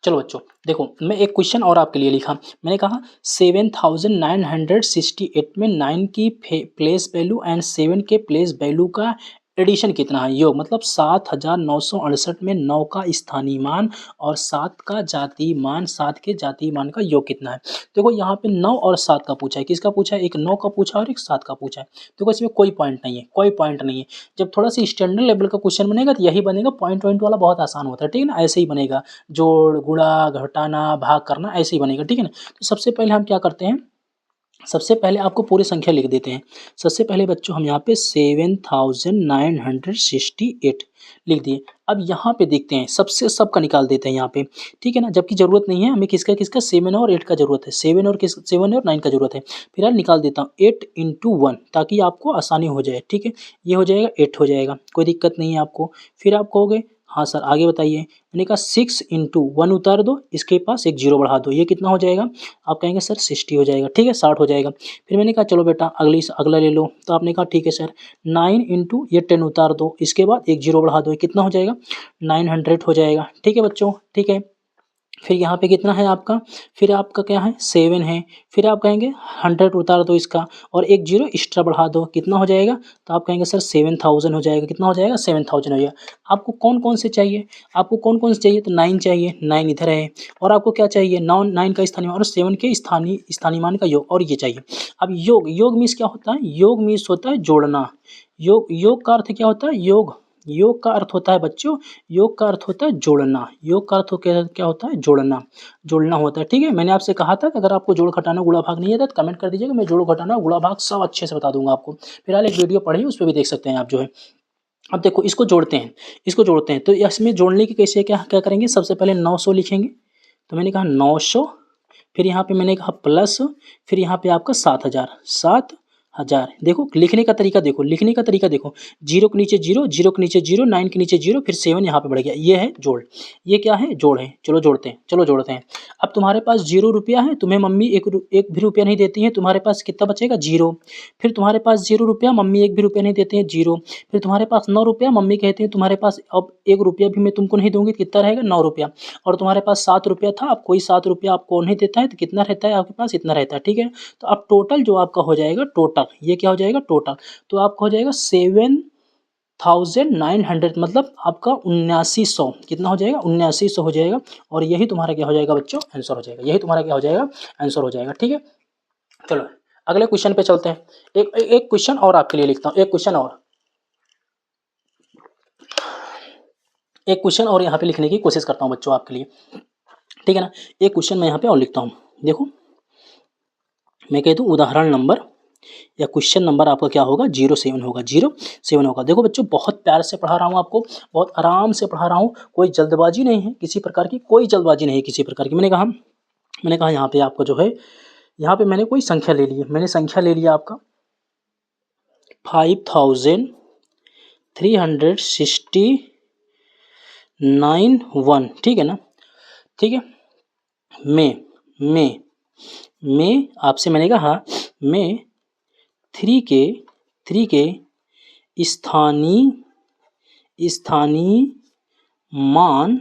चलो बच्चों देखो मैं एक क्वेश्चन और आपके लिए लिखा। मैंने कहा 7968 में 9 की प्लेस वैल्यू एंड 7 के प्लेस वैल्यू का एडिशन कितना है? योग मतलब 7968 में 9 का स्थानीय मान और 7 का जातीय मान, 7 के जातीय मान का योग कितना है? देखो यहाँ पे 9 और 7 का पूछा है। किसका पूछा है? एक 9 का पूछा और एक 7 का पूछा है। देखो इसमें कोई पॉइंट नहीं है, कोई पॉइंट नहीं है। जब थोड़ा सा स्टैंडर्ड लेवल का क्वेश्चन बनेगा तो यही बनेगा, पॉइंट वॉइंट वाला बहुत आसान होता है। ठीक है ना? ऐसे ही बनेगा, जोड़, गुणा, घटाना, भाग करना ऐसे ही बनेगा। ठीक है ना? तो सबसे पहले हम क्या करते हैं, सबसे पहले आपको पूरी संख्या लिख देते हैं। सबसे पहले बच्चों हम यहाँ पे 7968 लिख दिए। अब यहाँ पे देखते हैं सबसे सबका निकाल देते हैं यहाँ पे। ठीक है ना? जबकि ज़रूरत नहीं है हमें किसका किसका 7 और 8 का ज़रूरत है। 7 और 9 का ज़रूरत है। फिलहाल निकाल देता हूँ 8 × 1 ताकि आपको आसानी हो जाए। ठीक है? ये हो जाएगा 8 हो जाएगा, कोई दिक्कत नहीं है आपको। फिर आप कहोगे हाँ सर आगे बताइए। मैंने कहा 6 × 1 उतार दो, इसके पास एक 0 बढ़ा दो, ये कितना हो जाएगा? आप कहेंगे सर 60 हो जाएगा। ठीक है? 60 हो जाएगा। फिर मैंने कहा चलो बेटा अगला ले लो, तो आपने कहा ठीक है सर 9 × ये 10 उतार दो, इसके बाद एक 0 बढ़ा दो, ये कितना हो जाएगा? 900 हो जाएगा। ठीक है बच्चों? ठीक है। फिर यहाँ पे कितना है आपका? फिर आपका क्या है? 7 है। फिर आप कहेंगे 100 उतार दो इसका और एक 0 एक्स्ट्रा बढ़ा दो, कितना हो जाएगा? तो आप कहेंगे सर 7000 हो जाएगा। कितना हो जाएगा? 7000 हो जाएगा। आपको कौन-कौन से चाहिए? आपको कौन-कौन से चाहिए? तो 9 चाहिए, 9 इधर है। और आपको क्या चाहिए? 9 का स्थानीय मान और 7 के स्थानीय मान का योग, और ये चाहिए। अब योग मीन्स क्या होता है? योग मीन्स होता है जोड़ना। योग का अर्थ क्या होता है? योग का अर्थ होता है बच्चों, योग का अर्थ होता है जोड़ना। योग का अर्थ क्या होता है? जोड़ना, जोड़ना होता है। ठीक है? मैंने आपसे कहा था कि अगर आपको जोड़ घटाना गुणा भाग नहीं आता तो कमेंट कर दीजिएगा, मैं जोड़ घटाना गुणा भाग सब अच्छे से बता दूंगा आपको। फिलहाल एक वीडियो पढ़िए, उस पर भी देख सकते हैं आप जो है। अब देखो इसको जोड़ते हैं, तो इसमें जोड़ने की कैसे क्या क्या करेंगे? सबसे पहले 900 लिखेंगे, तो मैंने कहा 900, फिर यहाँ पे मैंने कहा प्लस, फिर यहाँ पे आपका 7000। देखो लिखने का तरीका देखो, जीरो के नीचे जीरो, जीरो के नीचे जीरो, 9 के नीचे जीरो, फिर 7 यहाँ पे बढ़ गया। ये है जोड़, ये क्या है? जोड़ है। चलो जोड़ते हैं। अब तुम्हारे पास 0 रुपया है, तुम्हें मम्मी एक भी रुपया नहीं देती है, तुम्हारे पास कितना बचेगा? 0। फिर तुम्हारे पास 0 रुपया, मम्मी एक भी रुपया नहीं देती है, 0। फिर तुम्हारे पास 9 रुपया, मम्मी कहती है तुम्हारे पास अब 1 रुपया भी मैं तुमको नहीं दूंगी, कितना रहेगा? 9 रुपया। और तुम्हारे पास 7 रुपया था, अब कोई 7 रुपया आपको नहीं देता है, तो कितना रहता है आपके पास? इतना रहता है। ठीक है? तो अब टोटल जो आपका हो जाएगा, टोटल ये क्या हो जाएगा? टोटल। तो आपका हो जाएगा 7900, मतलब आपका 7900। कितना हो जाएगा? 7900 हो जाएगा। और यही तुम्हारा क्या हो जाएगा बच्चों? आंसर हो जाएगा। यही तुम्हारा क्या हो जाएगा? आंसर हो जाएगा। ठीक है? चलो अगले क्वेश्चन पे चलते हैं। एक क्वेश्चन और आपके लिए लिखता हूँ, एक क्वेश्चन और यहाँ पे लिखने की कोशिश करता हूँ बच्चों आपके लिए। ठीक है ना? एक क्वेश्चन मैं यहाँ पे और लिखता हूँ। देखो मैं कह दूँ उदाहरण नंबर या क्वेश्चन नंबर आपका क्या होगा? 07 होगा, 07 होगा। देखो बच्चों बहुत प्यार से पढ़ा रहा हूँ आपको, बहुत आराम से पढ़ा रहा हूँ, कोई जल्दबाजी नहीं है किसी प्रकार की, कोई जल्दबाजी नहीं है किसी प्रकार की। मैंने कहा यहाँ पे आपका जो है, यहाँ पे मैंने कोई संख्या ले ली है, मैंने संख्या ले लिया आपका 5369 ठीक है ना? ठीक है? मैं आपसे मैंने कहा मैं 3 के स्थानीय मान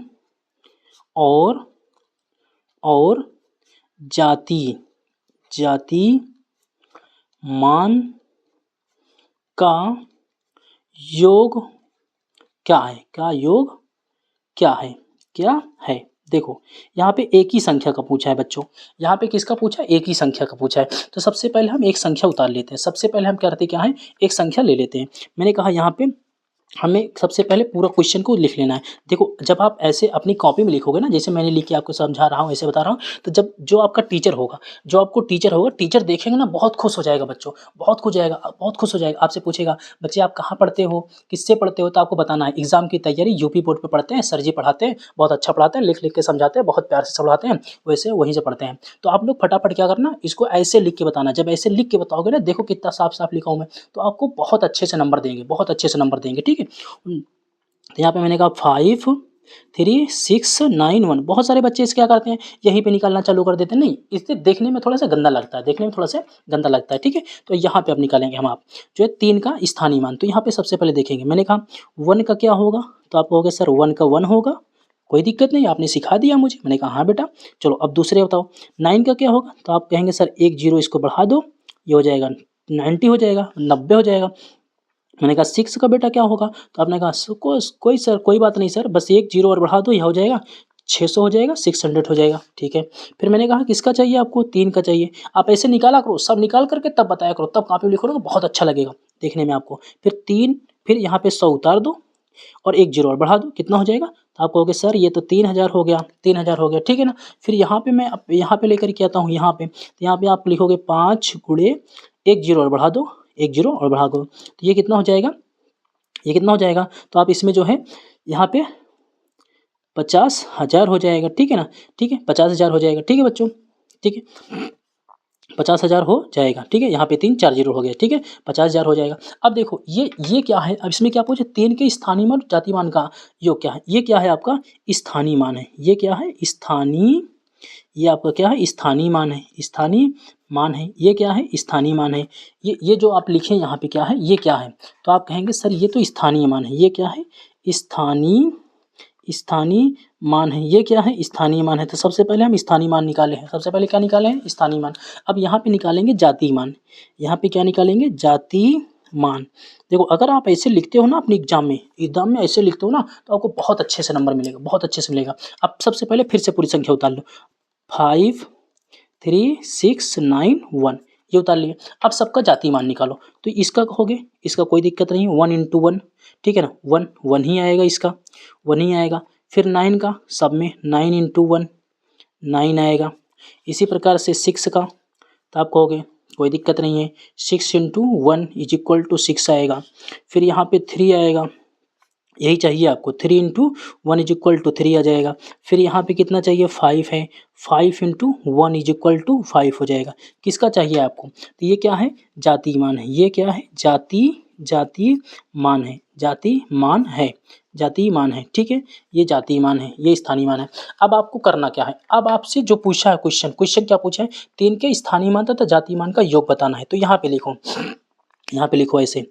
और जाति मान का योग क्या है? देखो यहाँ पे एक ही संख्या का पूछा है बच्चों, यहाँ पे किसका पूछा है? एक ही संख्या का पूछा है। तो सबसे पहले हम एक संख्या उतार लेते हैं। सबसे पहले हम क्या करते हैं, क्या है? एक संख्या ले लेते हैं। मैंने कहा यहाँ पे हमें सबसे पहले पूरा क्वेश्चन को लिख लेना है। देखो जब आप ऐसे अपनी कॉपी में लिखोगे ना, जैसे मैंने लिख के आपको समझा रहा हूँ, ऐसे बता रहा हूँ, तो जब जो आपका टीचर होगा, टीचर देखेंगे ना, बहुत खुश हो जाएगा बच्चों, बहुत खुश हो जाएगा। आपसे पूछेगा बच्चे आप कहाँ पढ़ते हो, किससे पढ़ते हो? तो आपको बताना है एग्जाम की तैयारी यूपी बोर्ड पे पढ़ते हैं, सर जी पढ़ाते हैं, बहुत अच्छा पढ़ाते हैं, लिख के समझाते हैं, बहुत प्यार से समझाते हैं, वैसे वहीं से पढ़ते हैं। तो आप लोग फटाफट क्या करना, इसको ऐसे लिख के बताना। जब ऐसे लिख के बताओगे ना, देखो कितना साफ साफ लिखा हूँ मैं, तो आपको बहुत अच्छे से नंबर देंगे, ठीक है? तो यहाँ पे मैंने कहा 5 3691। बहुत सारे बच्चे इसे क्या करते हैं, यहीं पे निकालना चालू कर देते हैं। नहीं, इसे देखने में थोड़ा सा गंदा लगता है, देखने में थोड़ा सा गंदा लगता है, ठीक है। तो यहाँ पे अब निकालेंगे हम आप जो है 3 का स्थानीय मान। तो यहाँ पे सबसे पहले देखेंगे, मैंने कहा 1 का क्या होगा, तो आप कहोगे सर 1 का 1 होगा, कोई दिक्कत नहीं, आपने सिखा दिया मुझे। मैंने कहा हाँ बेटा। चलो अब दूसरे बताओ 9 का क्या होगा, तो आप कहेंगे सर 1 0 इसको बढ़ा दो, ये हो जाएगा 90 हो जाएगा, 90 हो जाएगा। मैंने कहा 6 का बेटा क्या होगा, तो आपने कहा कोई सर कोई बात नहीं सर, बस 1 0 और बढ़ा दो, यह हो जाएगा 600 हो जाएगा, 600 हो जाएगा, ठीक है। फिर मैंने कहा किसका चाहिए आपको, 3 का चाहिए। आप ऐसे निकाला करो, सब निकाल करके तब बताया करो, तब कॉपी में लिखो ना, बहुत अच्छा लगेगा देखने में आपको। फिर 3, फिर यहाँ पे 100 उतार दो और 1 0 और बढ़ा दो, कितना हो जाएगा, तो आप कहोगे सर ये तो 3000 हो गया, 3000 हो गया, ठीक है ना। फिर यहाँ पे मैं यहाँ पे लेकर के आता हूँ, यहाँ पे, तो यहाँ पे आप लिखोगे 5 गुणे 1 0 और बढ़ा दो, 1 0 और बढ़ा दो, तो ये कितना हो जाएगा, ये कितना हो जाएगा, तो आप इसमें जो है यहाँ पे 50,000 हो जाएगा, ठीक है ना, ठीक है, 50,000 हो जाएगा, ठीक है बच्चों, ठीक है, 50,000 हो जाएगा, ठीक है। यहाँ पे 3 4 0 हो गया, ठीक है, 50,000 हो जाएगा। अब देखो ये क्या है, अब इसमें क्या पूछे, 3 के स्थानीय मान जाति मान का योग क्या है, ये क्या है आपका स्थानीय मान है, ये क्या है स्थानीय, ये आपका क्या है स्थानीय मान है, स्थानीय मान है, ये क्या है स्थानीय मान है। ये जो आप लिखें यहाँ पे क्या है, ये क्या है, तो आप कहेंगे सर ये तो स्थानीय मान है, ये क्या है स्थानीय, स्थानीय मान है, ये क्या है स्थानीय मान है। तो सबसे पहले हम स्थानीय मान निकाले हैं, सबसे पहले क्या निकाले हैं स्थानीय मान। अब यहाँ पे निकालेंगे जातीय मान, यहाँ पे क्या निकालेंगे जातीय मान। देखो अगर आप ऐसे लिखते हो ना अपने एग्जाम में ऐसे लिखते हो ना, तो आपको बहुत अच्छे से नंबर मिलेगा, बहुत अच्छे से मिलेगा। अब सबसे पहले फिर से पूरी संख्या उतार लो, 5 3 6 9 1, ये उतार लिए। अब सबका जातीय मान निकालो, तो इसका कहोगे, इसका कोई दिक्कत नहीं है, 1 × 1, ठीक है ना, 1 1 ही आएगा, इसका 1 ही आएगा। फिर 9 का सब में 9 × 1 9 आएगा। इसी प्रकार से 6 का, तो आप कहोगे कोई दिक्कत नहीं है, 6 × 1 = 6 आएगा। फिर यहाँ पे 3 आएगा, यही चाहिए आपको, 3 × 1 = 3 आ जाएगा। फिर यहाँ पे कितना चाहिए, 5 है, 5 × 1 = 5 हो जाएगा। किसका चाहिए आपको, तो ये क्या है जातीय मान है, ये क्या है जातीय मान है, जातीय मान है, जातीय मान है, ठीक है, ये जातीय मान है, ये स्थानीय मान है। अब आपको करना क्या है, अब आपसे जो पूछा है क्वेश्चन क्या पूछा है, 3 के स्थानीय मान तथा जातीय मान का योग बताना है। तो यहाँ पे लिखो, यहाँ पे लिखो ऐसे,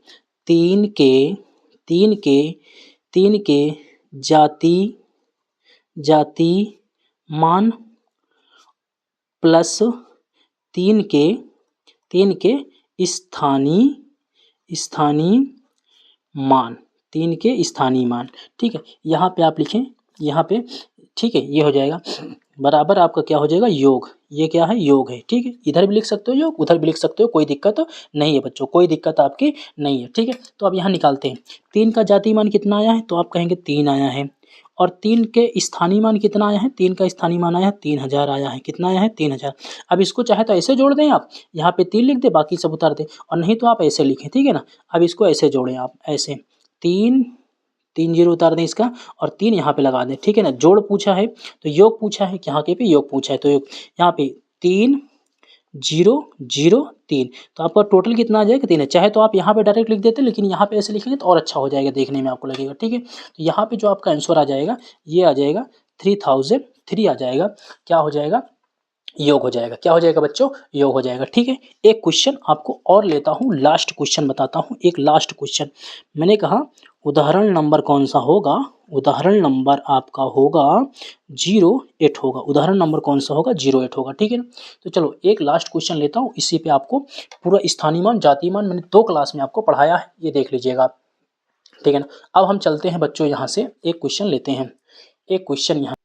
3 के जाति मान प्लस 3 के स्थानीय मान, 3 के स्थानीय मान, ठीक है। यहाँ पे आप लिखें, यहाँ पे, ठीक है, ये हो जाएगा बराबर आपका क्या हो जाएगा योग, ये क्या है योग है, ठीक है। इधर भी लिख सकते हो योग, उधर भी लिख सकते हो, कोई दिक्कत नहीं है बच्चों, कोई दिक्कत आपकी नहीं है, ठीक है। तो अब यहाँ निकालते हैं, 3 का जातीय मान कितना आया है, तो आप कहेंगे 3 आया है। और 3 के स्थानीय मान कितना आया है, 3 का स्थानीय मान आया है 3000 आया है, कितना आया है 3000। अब इसको चाहे तो ऐसे जोड़ दें आप, यहाँ पे 3 लिख दे, बाकी सब उतार दें, और नहीं तो आप ऐसे लिखें, ठीक है ना। अब इसको ऐसे जोड़ें आप, ऐसे 3 3 0 उतार दें इसका, और 3 यहाँ पे लगा दें, ठीक है ना। जोड़ पूछा है तो योग पूछा है, यहाँ के पे योग पूछा है, तो यहाँ पे 3 0 0 3, तो आपका टोटल कितना आ जाएगा 3 है। चाहे तो आप यहाँ पे डायरेक्ट लिख देते, लेकिन यहाँ पे ऐसे लिखेंगे तो और अच्छा हो जाएगा, देखने में आपको लगेगा, ठीक है। तो यहाँ पे जो आपका आंसर आ जाएगा, ये आ जाएगा 3003 आ जाएगा, क्या हो जाएगा योग हो जाएगा, क्या हो जाएगा बच्चों योग हो जाएगा, ठीक है। एक क्वेश्चन आपको और लेता हूँ, लास्ट क्वेश्चन बताता हूँ, एक लास्ट क्वेश्चन। मैंने कहा उदाहरण नंबर कौन सा होगा, उदाहरण नंबर आपका होगा 08 होगा, उदाहरण नंबर कौन सा होगा 08 होगा, ठीक है ना। तो चलो एक लास्ट क्वेश्चन लेता हूँ, इसी पे आपको पूरा स्थानीय मान जातीय मान मैंने 2 क्लास में आपको पढ़ाया है, ये देख लीजिएगा आप, ठीक है ना। अब हम चलते हैं बच्चों, यहाँ से एक क्वेश्चन लेते हैं, एक क्वेश्चन यहाँ,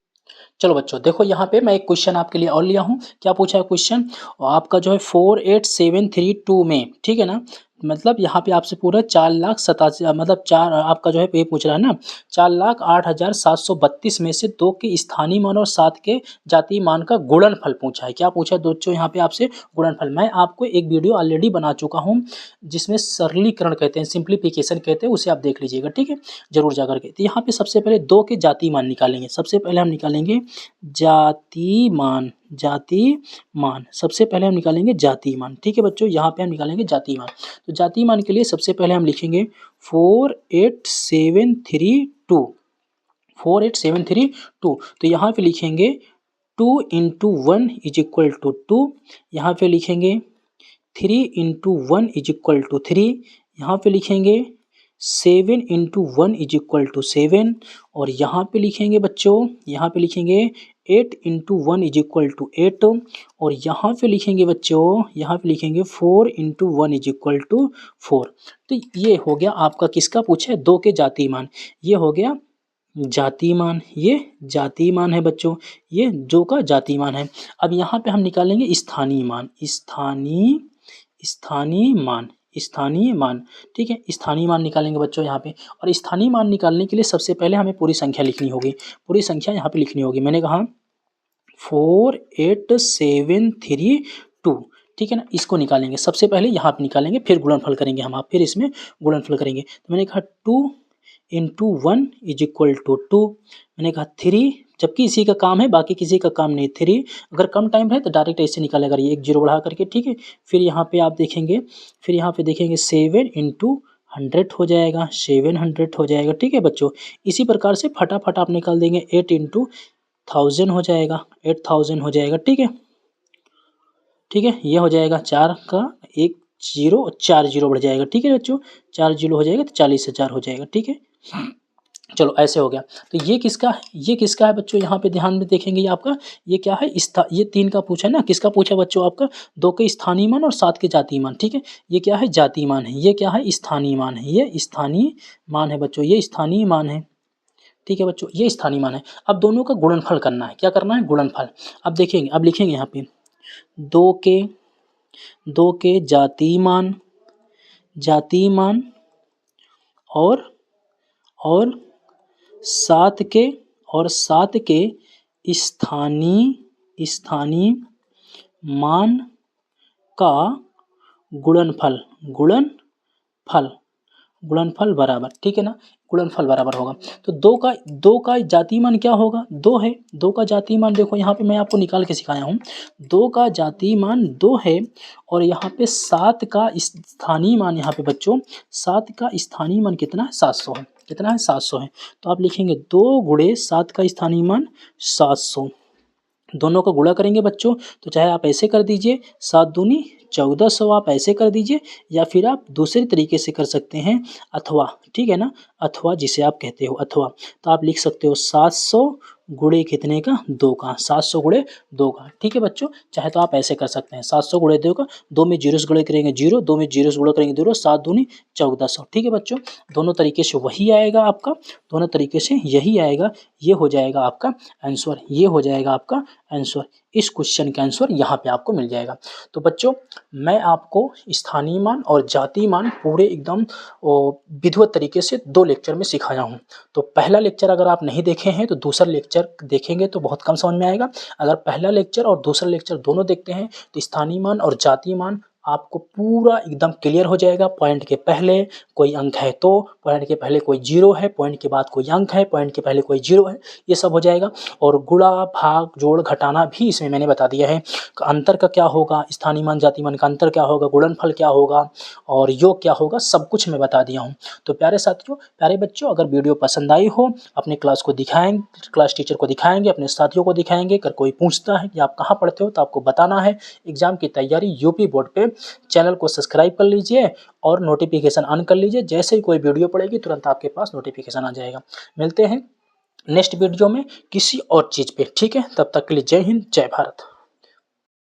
चलो बच्चों देखो यहाँ पे मैं एक क्वेश्चन आपके लिए और लिया हूँ। क्या पूछा है क्वेश्चन, आपका जो है 48732 में, ठीक है ना, मतलब यहाँ पे आपसे पूरा 4,87,000 मतलब चार आपका जो है ये पूछ रहा है ना, 4,08,732 में से 2 के स्थानीय मान और 7 के जातीय मान का गुणनफल पूछा है। क्या पूछा है दोस्तों यहाँ पे आपसे गुणनफल। मैं आपको एक वीडियो ऑलरेडी बना चुका हूँ, जिसमें सरलीकरण कहते हैं, सिंप्लीफिकेशन कहते हैं, उसे आप देख लीजिएगा, ठीक है, जरूर जा करके। तो यहाँ पे सबसे पहले 2 के जातीय मान निकालेंगे, सबसे पहले हम निकालेंगे जातीय मान, जातीय मान, सबसे पहले हम निकालेंगे जातीय मान, ठीक है बच्चों, यहाँ पे हम निकालेंगे जातीय मान। तो जातीय मान के लिए सबसे पहले हम लिखेंगे 48732, 48732। तो यहाँ पे लिखेंगे 2 × 1 = 2, यहाँ पे लिखेंगे 3 × 1 = 3, यहाँ पे लिखेंगे 7 × 1 = 7, और यहाँ पे लिखेंगे बच्चों, यहाँ पे लिखेंगे 8 × 1 = 8, और यहाँ पे लिखेंगे बच्चों, यहाँ पे लिखेंगे 4 × 1 = 4। तो ये हो गया आपका किसका पूछा है, 2 के जातीय मान। ये हो गया जातीय मान, ये जातीय मान है बच्चों, ये 2 का जातीय मान है। अब यहाँ पे हम निकालेंगे स्थानीय मान, स्थानीय मान, स्थानीय मान, ठीक है। स्थानीय मान निकालेंगे बच्चों यहाँ पे, और स्थानीय मान निकालने के लिए सबसे पहले हमें पूरी संख्या लिखनी होगी। पूरी संख्या यहाँ पे लिखनी होगी। मैंने कहा 48732, ठीक है ना। इसको निकालेंगे, सबसे पहले यहाँ पे निकालेंगे, फिर गुणनफल करेंगे हम, आप फिर इसमें गुणनफल करेंगे। तो मैंने कहा 2 × 1 = 2, मैंने कहा 3, जबकि इसी का काम है, बाकी किसी का काम नहीं। 3 अगर कम टाइम रहे तो डायरेक्ट ऐसे निकालेगा, ये एक जीरो बढ़ा करके, ठीक है। फिर यहाँ पे आप देखेंगे, फिर यहाँ पे देखेंगे 7 × 100 हो जाएगा, 700 हो जाएगा, ठीक है बच्चों। इसी प्रकार से फटाफट आप निकाल देंगे, 8 × 1000 हो जाएगा, 8000 हो जाएगा, ठीक है, ठीक है। ये हो जाएगा 4 का 1 0, 4 0 बढ़ जाएगा, ठीक है बच्चों, 4 0 हो जाएगा तो 40,000 हो जाएगा, ठीक है। चलो ऐसे हो गया। तो ये किसका है बच्चों, यहाँ पे ध्यान में देखेंगे, ये आपका ये क्या है, ये 3 का पूछा है ना। किसका पूछा है बच्चों, आपका 2 के स्थानीय मान और 7 के जातीय मान, ठीक है। ये क्या है, जातीय मान है, ये क्या है, स्थानीय मान है, ये स्थानीय मान है बच्चों, ये स्थानीय मान है, ठीक है बच्चों, ये स्थानीय मान है। अब दोनों का गुणनफल करना है, क्या करना है, गुणनफल। अब देखेंगे, अब लिखेंगे यहाँ पे 2 के जातीय मान और 7 के स्थानीय मान का गुणनफल बराबर, ठीक है ना, गुणनफल बराबर होगा। तो 2 का जातीय मान क्या होगा, 2 है। 2 का जातीय मान देखो, यहाँ पे मैं आपको निकाल के सिखाया हूँ। 2 का जातीय मान 2 है, और यहाँ पे 7 का स्थानीय मान, यहाँ पे बच्चों 7 का स्थानीय मान कितना है, 700 है। कितना है, 700 है। तो आप लिखेंगे 2 × 7 का स्थानीय मान 700। दोनों को गुणा करेंगे बच्चों, तो चाहे आप ऐसे कर दीजिए 7 दूनी 1400, आप ऐसे कर दीजिए, या फिर आप दूसरे तरीके से कर सकते हैं, अथवा, ठीक है ना, अथवा जिसे आप कहते हो अथवा। तो आप लिख सकते हो 700 गुणे कितने का, 2 का, 700 गुणे 2 का, ठीक है बच्चों। चाहे तो आप ऐसे कर सकते हैं 700 गुणे 2 का, 2 में जीरो से गुणे करेंगे 0, 2 में जीरो से गुणा करेंगे 0, 7 दूनी 1400, ठीक है बच्चों। दोनों तरीके से वही आएगा आपका, दोनों तरीके से यही आएगा। ये हो जाएगा आपका आंसर, ये हो जाएगा आपका आंसर। इस क्वेश्चन का आंसर यहाँ पे आपको मिल जाएगा। तो बच्चों, मैं आपको स्थानीय मान और जातीय मान पूरे एकदम विधिवत तरीके से 2 लेक्चर में सिखाया हूँ। तो पहला लेक्चर अगर आप नहीं देखे हैं तो दूसरा लेक्चर देखेंगे तो बहुत कम समझ में आएगा। अगर पहला लेक्चर और दूसरा लेक्चर दोनों देखते हैं तो स्थानीय मान और जातीय मान आपको पूरा एकदम क्लियर हो जाएगा। पॉइंट के पहले कोई अंक है तो, पॉइंट के पहले कोई जीरो है, पॉइंट के बाद कोई अंक है, पॉइंट के पहले कोई जीरो है, ये सब हो जाएगा। और गुणा भाग जोड़ घटाना भी इसमें मैंने बता दिया है। अंतर का क्या होगा, स्थानीय मान जातीय मान का अंतर क्या होगा, गुणनफल क्या होगा और योग क्या होगा, सब कुछ मैं बता दिया हूँ। तो प्यारे साथियों, प्यारे बच्चों, अगर वीडियो पसंद आई हो, अपने क्लास को दिखाएंगे, क्लास टीचर को दिखाएंगे, अपने साथियों को दिखाएंगे। अगर कोई पूछता है कि आप कहाँ पढ़ते हो तो आपको बताना है एग्जाम की तैयारी यूपी बोर्ड पे। चैनल को सब्सक्राइब कर लीजिए और नोटिफिकेशन ऑन कर लीजिए। जैसे ही कोई वीडियो पड़ेगी तुरंत आपके पास नोटिफिकेशन आ जाएगा। मिलते हैं नेक्स्ट वीडियो में किसी और चीज़ पे, ठीक है। तब तक के लिए जय हिंद, जय भारत।